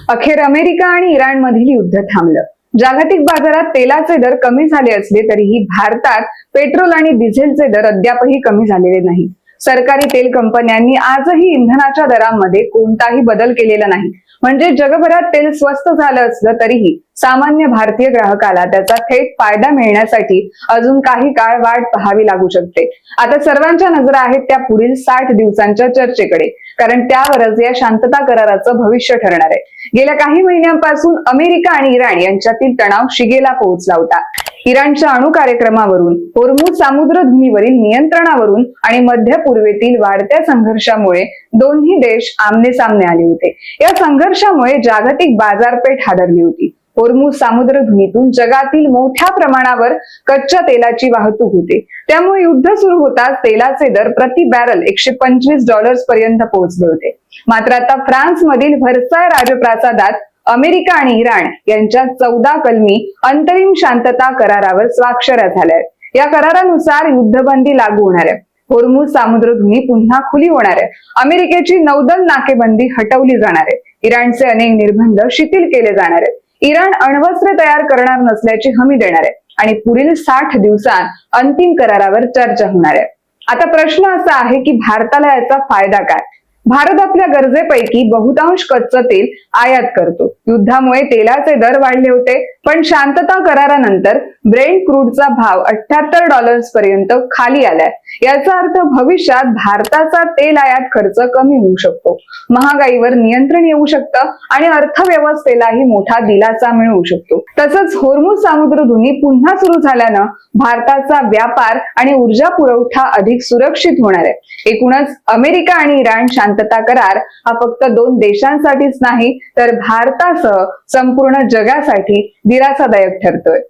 अखेर अमेरिका आणि इराण मधील युद्ध थांबलं. जागतिक बाजारात तेलाचे दर कमी झाले असले तरीही भारतात पेट्रोल आणि डिझेलचे दर अद्यापही कमी झालेले नाहीत. सरकारी तेल कंपन्यांनी आजही इंधनाच्या दरांमध्ये कोणताही बदल केलेला नाही. म्हणजे जगभरात तेल स्वस्त झालं असलं तरीही सामान्य भारतीय ग्राहकाला त्याचा थेट फायदा मिळण्यासाठी अजून काही काळ वाट पाहावी लागू शकते. आता सर्वांच्या नजरा आहेत त्या पुढील 60 दिवसांच्या चर्चेकडे, कारण त्यावरच या शांतता कराराचं भविष्य ठरणार आहे. गेल्या काही महिन्यांपासून अमेरिका आणि इराण यांच्यातील तणाव शिगेला पोहोचला होता. इराणच्या अणु कार्यक्रमावरून, होर्मुझ सामुद्रधुनीवरील नियंत्रणावरून आणि मध्य पूर्वेतील वाढत्या संघर्षामुळे दोन्ही देश आमने सामने आले होते. या संघर्षामुळे जागतिक बाजारपेठ हादरली होती. होर्मुझ सामुद्रधुनीतून जगातील मोठ्या प्रमाणावर कच्च्या तेलाची वाहतूक होते. त्यामुळे युद्ध सुरू होताच तेलाचे दर प्रति बॅरल $125 पर्यंत पोहोचले होते. मात्र आता फ्रान्समधील व्हर्साय राजप्रासादात अमेरिका आणि इराण यांच्यात 14 कलमी अंतरिम शांतता करारावर स्वाक्षऱ्या झाल्या आहेत. या करारानुसार युद्धबंदी लागू होणार आहे. होर्मुझ सामुद्रधुनी पुन्हा खुली होणार आहे. अमेरिकेची नौदल नाकेबंदी हटवली जाणार आहे. इराणचे अनेक निर्बंध शिथिल केले जाणार आहेत. इराण अण्वस्त्र तयार करणार नसल्याची हमी देणार आहे आणि पुढील 60 दिवसांत अंतिम करारावर चर्चा होणार आहे. आता प्रश्न असा आहे की भारताला याचा फायदा काय? भारत आपल्या गरजेपैकी बहुतांश कच्चं तेल आयात करतो. युद्धामुळे तेलाचे दर वाढले होते, पण शांतता करारानंतर ब्रेंट क्रूडचा भाव $78 पर्यंत खाली आलाय. याचा अर्थ भविष्यात भारताचा तेल आयात खर्च कमी होऊ शकतो, महागाईवर नियंत्रण येऊ शकतं आणि अर्थव्यवस्थेलाही मोठा दिलासा मिळू शकतो. तसंच होर्मुझ सामुद्रधुनी पुन्हा सुरू झाल्यानं भारताचा व्यापार आणि ऊर्जा पुरवठा अधिक सुरक्षित होणार आहे. एकूणच अमेरिका आणि इराण शांतता करार हा फक्त 2 देशांसाठीच नाही, तर भारतासह संपूर्ण जगासाठी दिलासादायक ठरतोय.